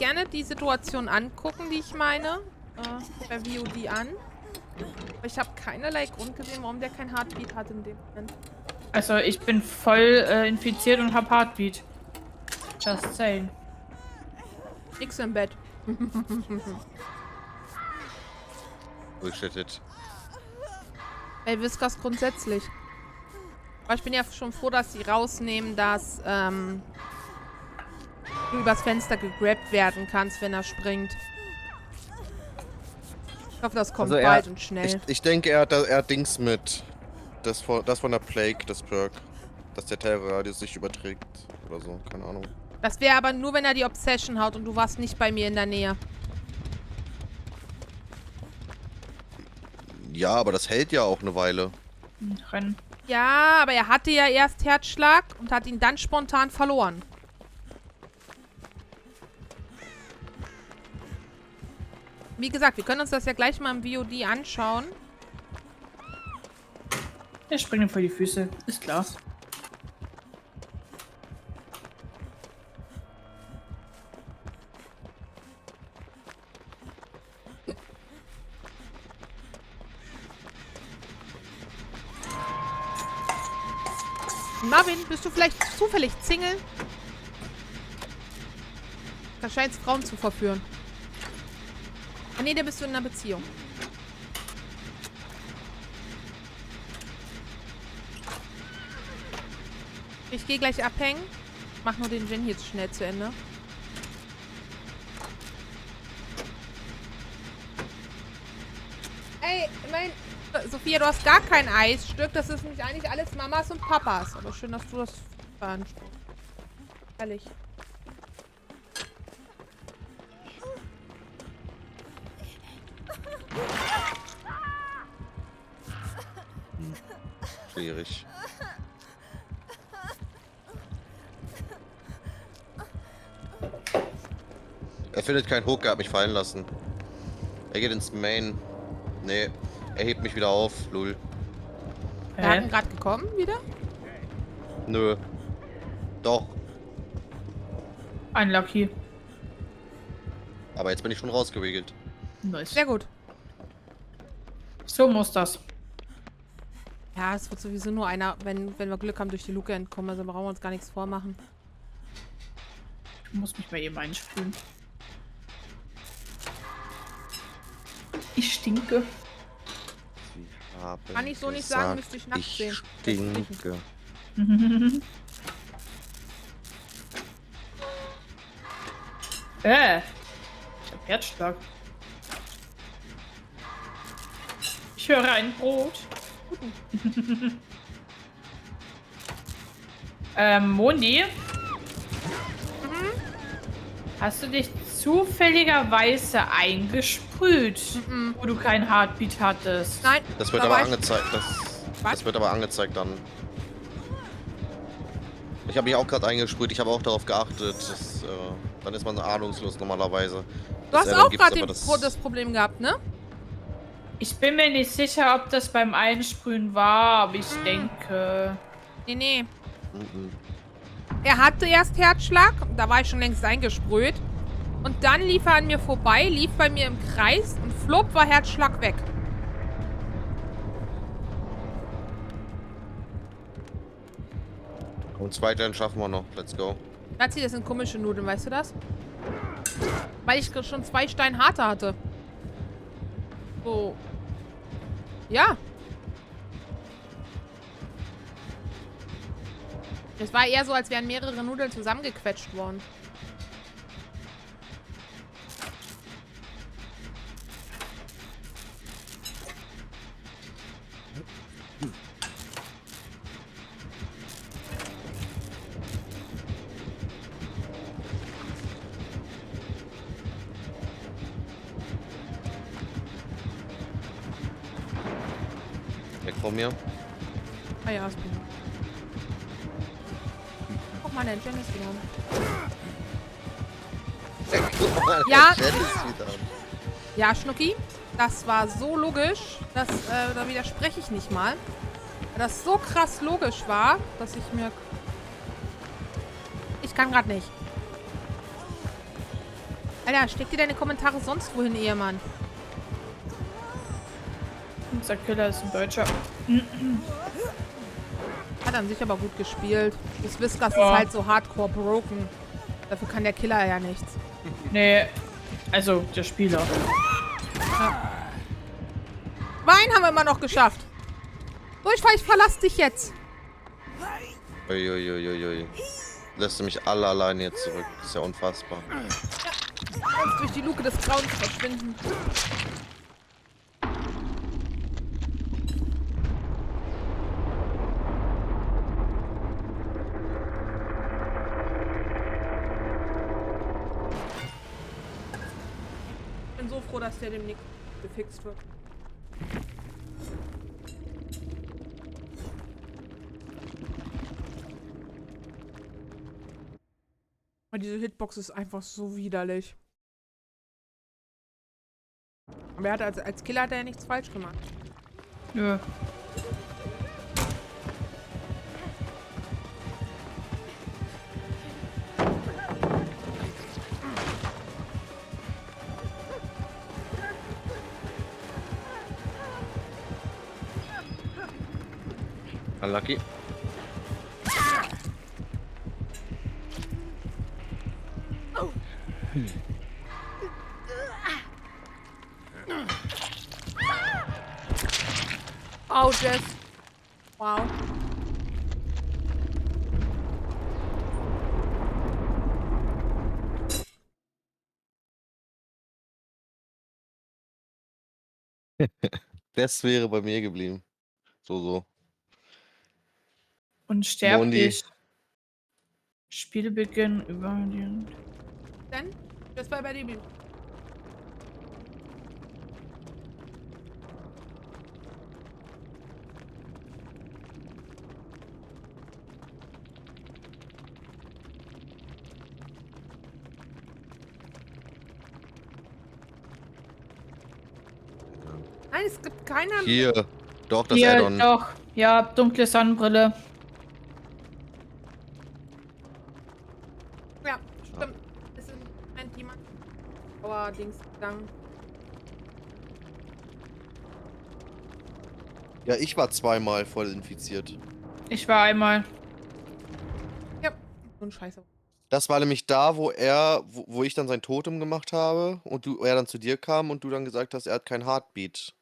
gerne die Situation angucken, die ich meine. Bei VOD an. Aber ich habe keinerlei Grund gesehen, warum der kein Heartbeat hat in dem Moment. Also ich bin voll infiziert und hab Heartbeat. Just saying. Nix im Bett. Bullshitted. Bei Whiskers grundsätzlich. Aber ich bin ja schon froh, dass sie rausnehmen, dass du übers Fenster gegrabt werden kannst, wenn er springt. Ich hoffe, das kommt Also bald und schnell. Ich denke, er hat Dings mit. Das von der Plague, das Perk. Dass der Terrorradius sich überträgt. Oder so, keine Ahnung. Das wäre aber nur, wenn er die Obsession haut und du warst nicht bei mir in der Nähe. Ja, aber das hält ja auch eine Weile. Rennen. Ja, aber er hatte ja erst Herzschlag und hat ihn dann spontan verloren. Wie gesagt, wir können uns das ja gleich mal im VOD anschauen. Der springt ihm vor die Füße. Ist klar. Marvin, bist du vielleicht zufällig Single? Da scheint es Frauen zu verführen. Ah nee, da bist du in einer Beziehung. Ich gehe gleich abhängen. Mach nur den Gin jetzt schnell zu Ende. Ey, Sophia, du hast gar kein Eisstück. Das ist nämlich eigentlich alles Mamas und Papas. Aber schön, dass du das beanspruchst. Ehrlich. Schwierig. Er findet keinen Hook, er hat mich fallen lassen. Er geht ins Main. Nee, er hebt mich wieder auf, lul. Wir hatten gerade gekommen wieder? Nö. Doch, Unlucky. aber jetzt bin ich schon rausgeregelt. Nice. Sehr gut. So muss das. Ja, es wird sowieso nur einer, wenn wir Glück haben, durch die Luke entkommen. Also brauchen wir uns gar nichts vormachen. Ich muss mich bei ihm einsprühen. Ich stinke. Kann ich so nicht sagen, müsste ich nackt sehen. Stinke. Ich hab Herzschlag. Ich höre ein Brot. Moni? Hast du dich zufälligerweise eingesprüht, wo du kein Heartbeat hattest? Nein. Das wird da aber war ich- angezeigt. Das wird aber angezeigt dann. Ich habe mich auch gerade eingesprüht, ich habe auch darauf geachtet. Dann ist man ahnungslos normalerweise. Du hast Selber auch gibt's, gerade aber das Problem gehabt, ne? Ich bin mir nicht sicher, ob das beim Einsprühen war, aber ich denke... Nee. Mhm. Er hatte erst Herzschlag, da war ich schon längst eingesprüht. Und dann lief er an mir vorbei, lief bei mir im Kreis und flop war Herzschlag weg. Und zwei Stellen schaffen wir noch. Let's go. Nazi, das sind komische Nudeln, weißt du das? Weil ich schon 2 Steinharte hatte. So. Ja. Es war eher so, als wären mehrere Nudeln zusammengequetscht worden. Weg von mir. Ah ja, ist gut. Guck mal, der Jen ist wieder. Ja. Der Jen ist wieder. Ja, Schnucki, das war so logisch, dass, da widerspreche ich nicht mal. Weil das so krass logisch war, dass ich mir... Ich kann gerade nicht. Alter, steck dir deine Kommentare sonst wohin, Ehemann. Unser Killer ist ein Deutscher. Hat an sich aber gut gespielt. Das Whiskas Ja. ist halt so hardcore broken. Dafür kann der Killer ja nichts. Nee, also der Spieler. Wein haben wir immer noch geschafft. Durchfall, ich verlasse dich jetzt. Uiuiuiui. Lässt du mich alle alleine jetzt zurück. Das ist ja unfassbar. Kannst durch die Luke des Grauens verschwinden. Ich bin so froh, dass der demnächst gefixt wird. Aber diese Hitbox ist einfach so widerlich. Aber er hat als Killer hat er ja nichts falsch gemacht. Nö. Unlucky. Oh, Jess. Wow. Das wäre bei mir geblieben. So. Unsterblich. Spielbeginn über den. Denn? Das war bei dem. Nein, es gibt keine. Hier. Doch, das Hier, Add-on. doch. Ja, dunkle Sonnenbrille. Ja, stimmt. Es ist ein jemand. Dings gegangen. Ja, ich war zweimal voll infiziert. Ich war einmal. Ja, so ein Scheiße. Das war nämlich da, wo ich dann sein Totem gemacht habe und er dann zu dir kam und du dann gesagt hast, er hat kein Heartbeat.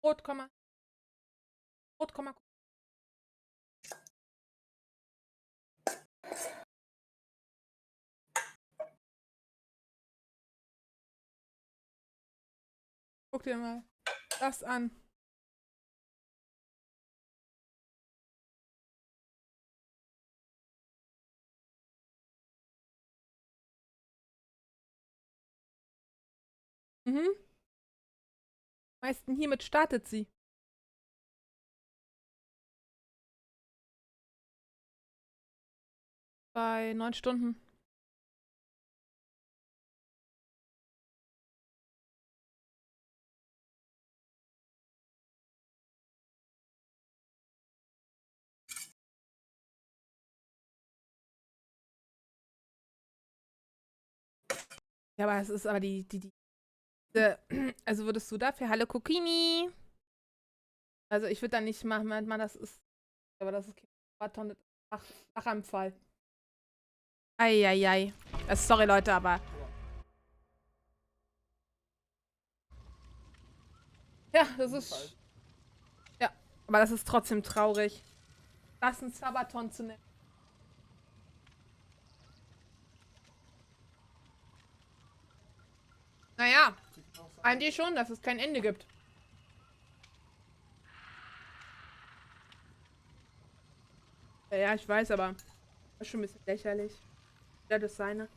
Rot, Komma. Rot, Komma. Guck dir mal das an. Mhm. Meisten hiermit startet sie. Bei 9 Stunden. Ja, aber es ist aber also würdest du dafür, hallo Kokini. Also ich würde da nicht machen, man, das ist, aber das ist kein Marathon, Lachanfall. Eieiei. Sorry Leute, aber. Ja, das ist. Ja, aber das ist trotzdem traurig. Das ein Sabaton zu nennen. Naja, eigentlich schon, dass es kein Ende gibt. Ja, ich weiß, aber das ist schon ein bisschen lächerlich. Ja, das seine.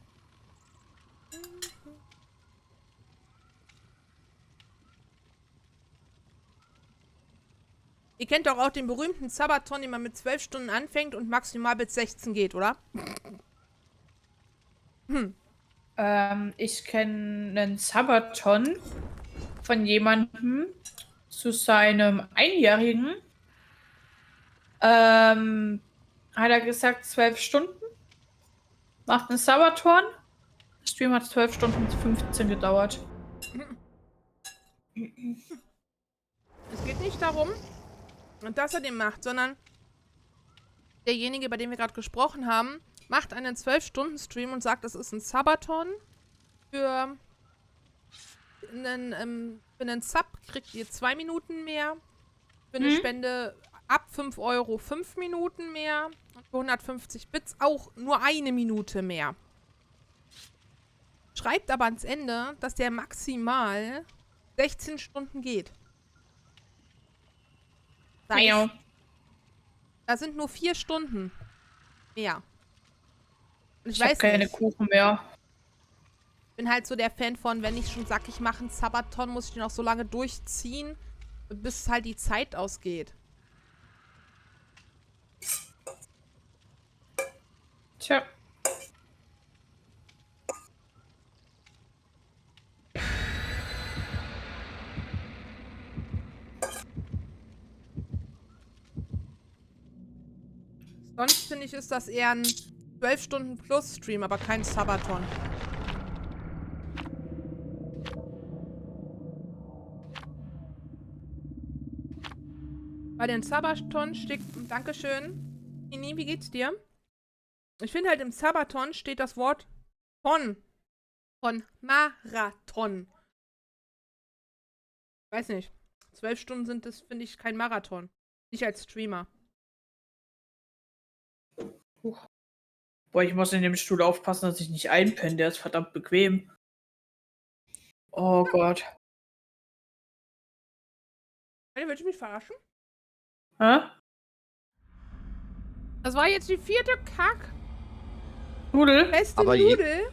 Ihr kennt doch auch den berühmten Sabaton, den man mit 12 Stunden anfängt und maximal bis 16 geht, oder? Ich kenne einen Sabaton, von jemandem zu seinem Einjährigen. Hat er gesagt, 12 Stunden. Macht einen Sabaton. Der Stream hat 12 Stunden 15 gedauert. Es geht nicht darum, dass er den macht, sondern derjenige, bei dem wir gerade gesprochen haben, macht einen 12-Stunden-Stream und sagt, es ist ein Sabaton. Für einen Sub kriegt ihr 2 Minuten mehr. Für eine Spende ab 5 Euro 5 Minuten mehr. Und für 150 Bits auch nur 1 Minute mehr. Schreibt aber ans Ende, dass der maximal 16 Stunden geht. Das heißt, da sind nur 4 Stunden mehr. Und Ich weiß keine nicht. Kuchen mehr. Ich bin halt so der Fan von, wenn ich schon sage, ich mache einen Sabaton, muss ich den auch so lange durchziehen, bis halt die Zeit ausgeht. Tja. Sonst finde ich, ist das eher ein 12 Stunden plus Stream, aber kein Sabaton. Bei den Sabaton steht, Dankeschön, Ini, wie geht's dir? Ich finde halt im Sabaton steht das Wort von Marathon. Weiß nicht. 12 Stunden sind das, finde ich, kein Marathon. Nicht als Streamer. Boah, ich muss in dem Stuhl aufpassen, dass ich nicht einpenne. Der ist verdammt bequem. Oh Gott. Willst du mich verarschen? Hä? Das war jetzt die 4. Nudel? beste Aber Nudel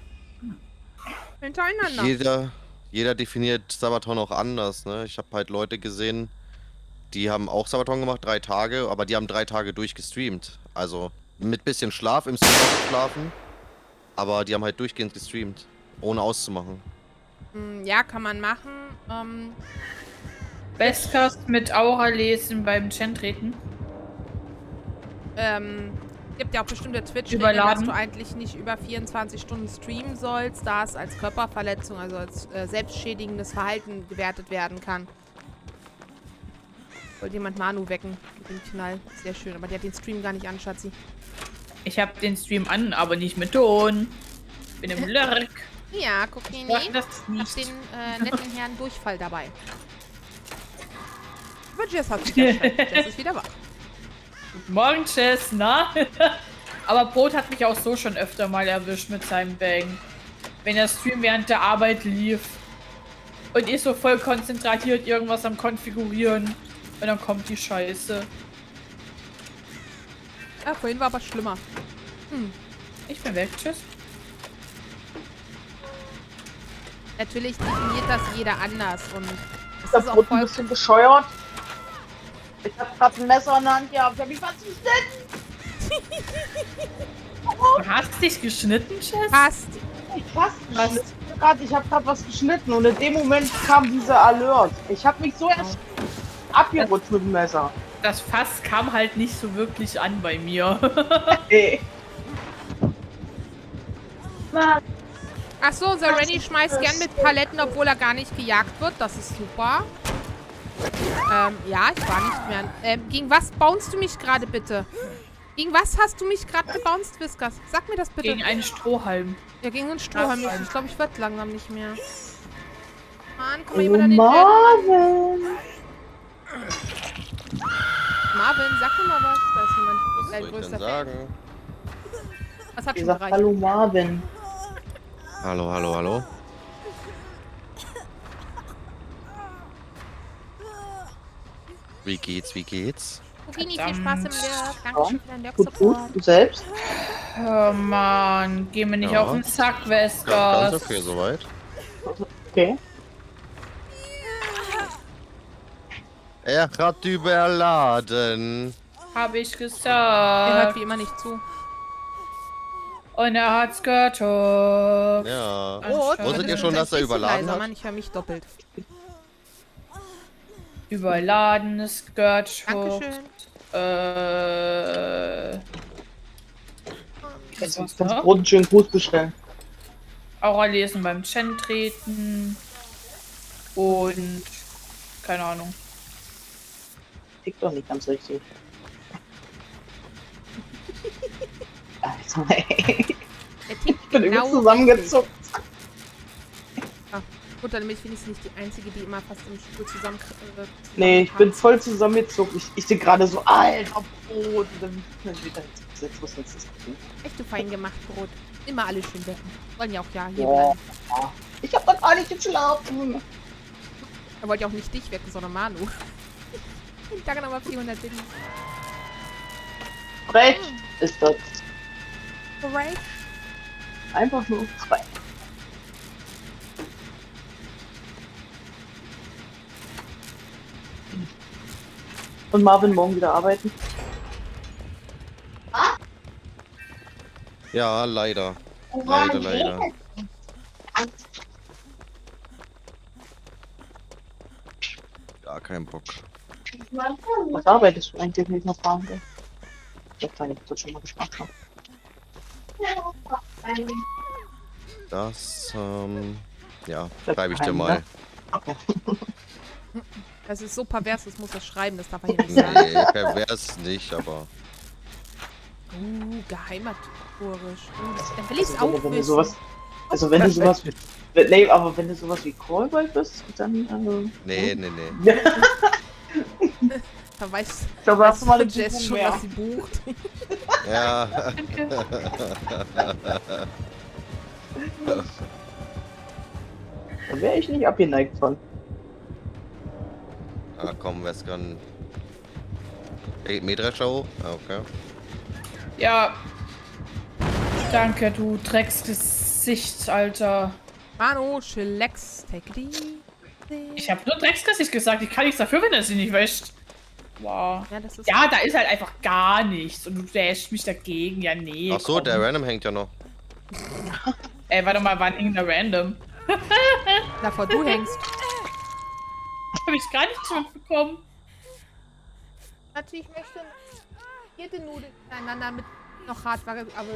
hintereinander. Jeder definiert Sabaton auch anders, ne? Ich habe halt Leute gesehen, die haben auch Sabaton gemacht, 3 Tage, aber die haben 3 Tage durchgestreamt. Also mit bisschen Schlaf, im Stream geschlafen, aber die haben halt durchgehend gestreamt, ohne auszumachen. Ja, kann man machen. Bestcast mit Aura lesen beim Chat-Treten. Gibt ja auch bestimmte Twitch-Regeln, Überladen. dass du eigentlich nicht über 24 Stunden streamen sollst, da es als Körperverletzung, also als selbstschädigendes Verhalten gewertet werden kann. Wollte jemand Manu wecken mit dem Knall. Sehr schön, aber der hat den Stream gar nicht an, Schatzi. Ich habe den Stream an, aber nicht mit Ton. Bin im Lurk. Ja, guck ihn Ich mach nicht. das Hab nicht. den netten Herrn Durchfall dabei. Aber Jess hat wieder Stress. Jess ist wieder wach. Guten Morgen, Chess, na? Aber Brot hat mich auch so schon öfter mal erwischt mit seinem Bang. Wenn der Stream während der Arbeit lief und ich so voll konzentriert irgendwas am Konfigurieren und dann kommt die Scheiße. Ja, vorhin war aber schlimmer. Ich bin weg, tschüss. Natürlich definiert das jeder anders und es Das ist auch wurde ein voll... bisschen bescheuert. Ich hab grad ein Messer in der Hand gehabt. Ich hab mich fast geschnitten. Du hast dich geschnitten, Chess? Fast. Fast geschnitten. Ich hab grad was geschnitten und in dem Moment kam dieser Alert. Ich hab mich so erst abgerutscht mit dem Messer. Das Fass kam halt nicht so wirklich an bei mir. Ey. Achso, unser Renny schmeißt gern mit Paletten, obwohl er gar nicht gejagt wird. Das ist super. Ja, ich war nicht mehr... gegen was bounst du mich gerade bitte? Gegen was hast du mich gerade gebounced, Whiskas? Sag mir das bitte. Gegen einen Strohhalm. Ja, gegen einen Strohhalm. Das Ich glaube, ich werde langsam nicht mehr. Mann, guck mal, Oh, jemand an den Marvin. Marvin, sag mir mal was. Da ist jemand. Was Dein soll ich größter denn Fan. sagen? Was hat Ich schon sag gereicht? Hallo Marvin. Hallo, hallo, hallo. Wie geht's, wie geht's? Fugini, viel Spaß im Lurk. Ja, Dankeschön für deinen Gut, gut. Lurk-Support. Du selbst? Oh Mann, geh mir nicht Ja. auf den Sack, Ja, Veskas. ganz okay, soweit. Okay. Er hat überladen. Hab ich Er hört gesagt. wie immer nicht zu. Und er hat's getan. Ja. Rot, Wusstet ihr schon, dass er überladen leiser, hat? Mann, ich höre mich doppelt. Überladenes Skirt. Dankeschön. Was Kannst noch? Brot einen schönen Gruß bestellen. Aura lesen beim Chen treten. Und keine Ahnung. Tickt doch nicht ganz richtig. Alter, ey. Der tickt Ich bin genau irgendwie zusammengezuckt. Gut, dann bin ich wenigstens nicht die Einzige, die immer fast im Stuhl zusammen... Nee, ich bin voll zusammengezuckt. Ich sehe gerade so, alter Brot. Und dann wieder hinzugesetzt. Was ist das? Echt du fein gemacht, Brot. Immer alle schön wecken. Wollen ja auch ja hier Ja. bleiben. Ich hab doch gar nicht geschlafen. Er wollte ja auch nicht dich wecken, sondern Manu. Den Tag nochmal 400 Billy. Recht ist das. Right. Einfach nur frei. Und Marvin morgen wieder arbeiten? Ja, leider. Leider. Gar kein Bock. Was arbeitest du eigentlich, wenn ich noch fragen will? Das kann ich das schon mal gespannt haben. Das, ja, Das schreibe ich dir kann, mal. ne? Okay. Das ist so pervers, das muss er schreiben, das darf er hier nicht sagen. Nee, pervers nicht, aber... Geheimatorisch. Dann will ich es Also, auch wenn du wissen. sowas, also wenn du sowas wie... Nee, aber wenn du sowas wie Callboy bist, dann... Nee. Dann weiß Ich glaube, hast du mal eine Jess Buchung schon, mehr. was sie bucht. Ja. Da wäre ich nicht abgeneigt von. Ah, komm, Weskan. Hey, Mähdrescher? Okay. Ja. Danke, du Drecksgesicht, Alter. Manu, chillax, take it easy. Ich habe nur Drecksgesicht gesagt. Ich kann nichts dafür, wenn er sie nicht wäscht. Wow. Ja, das ist... Ja, da ist halt einfach gar nichts. Und du dashst mich dagegen. Ja, nee. Ach so, komm. der Random hängt ja noch. Ey, warte mal, wann hing der Random? Davor du hängst. Hab ich gar nicht mitbekommen. Warte, ich möchte vierte Nudel miteinander mit noch hart war, aber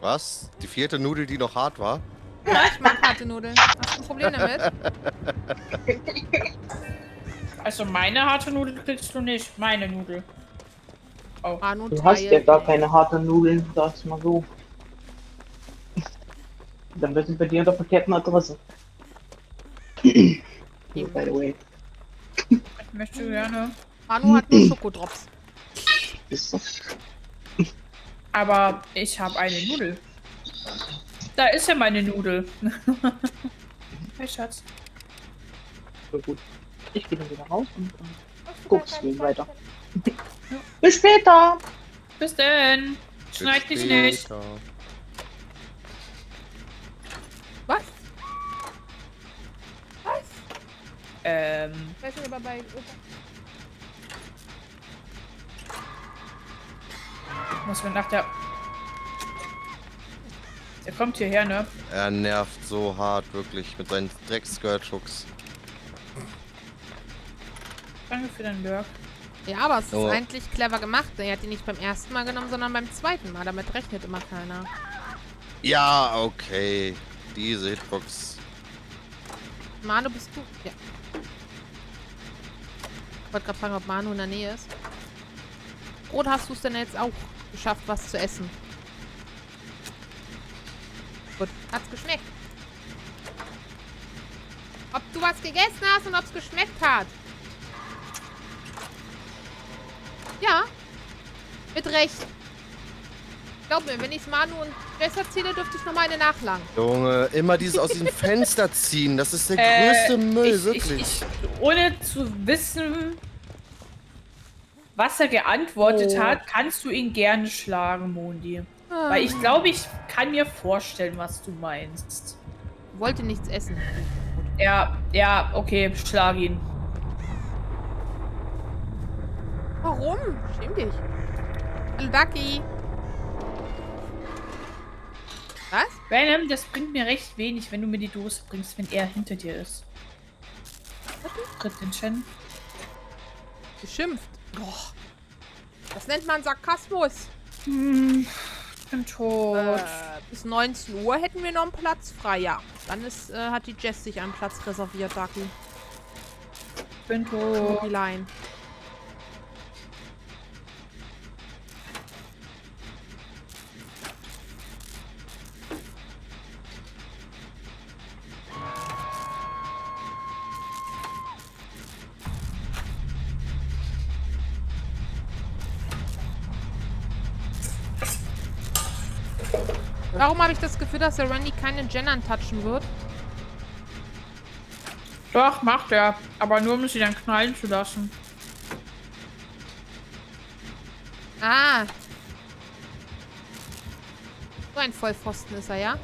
Was? Die vierte Nudel, die noch hart war? ja, ich mag harte Nudeln. Hast du ein Problem damit? Also meine harte Nudel kriegst du nicht. Meine Nudel. Oh. Manu, Du hast ja gar keine harten Nudeln, sag's mal so. Dann bist du bei dir unter verkehrten Adresse. By the way. Ich möchte gerne. Manu hat nur Schokodrops. Ist das? Aber ich habe eine Nudel. Da ist ja meine Nudel. Hey Schatz. So gut. Ich gehe dann wieder raus und guck's mir weiter. Bis später! Bis denn. Schneid dich nicht. Später. Was? Ähm. Weiß nicht, aber bei Muss man nach der. Der kommt hierher, ne? Er nervt so hart, wirklich, mit seinen Dreckskirt-Schucks. Danke für deinen Lurk. Ja, aber es ist Oh. eigentlich clever gemacht. Er hat die nicht beim ersten Mal genommen, sondern beim zweiten Mal. Damit rechnet immer keiner. Ja, okay. Diese Hitbox. Manu, bist du? Ja. Ich wollte gerade fragen, ob Manu in der Nähe ist. Oder hast du es denn jetzt auch geschafft, was zu essen? Gut. Hat's geschmeckt? Ob du was gegessen hast und ob es geschmeckt hat? Ja. Mit Recht. Glaub mir, wenn ich Manu und Jess erzähle, dürfte ich noch mal eine nachlangen. Junge, immer dieses aus diesem Fenster ziehen. Das ist der größte Müll, wirklich. Ohne zu wissen, was er geantwortet Oh. hat, kannst du ihn gerne schlagen, Mondi. Weil ich glaube, ich kann mir vorstellen, was du meinst. Wollte nichts essen. Ja, okay, schlag ihn. Warum? Schäm dich. Hallo, Ducky. Was? Random, das bringt mir recht wenig, wenn du mir die Dose bringst, wenn er hinter dir ist. Tritt den Chen. Geschimpft. Boah. Das nennt man Sarkasmus. Ich bin tot. Bis 19 Uhr hätten wir noch einen Platz frei. Ja, dann hat die Jess sich einen Platz reserviert, Ducky. Ich bin tot. Die Line. Warum habe ich das Gefühl, dass der Randy keine Jen antatschen wird? Doch, macht er. Aber nur, um sie dann knallen zu lassen. Ah. So ein Vollpfosten ist er, ja?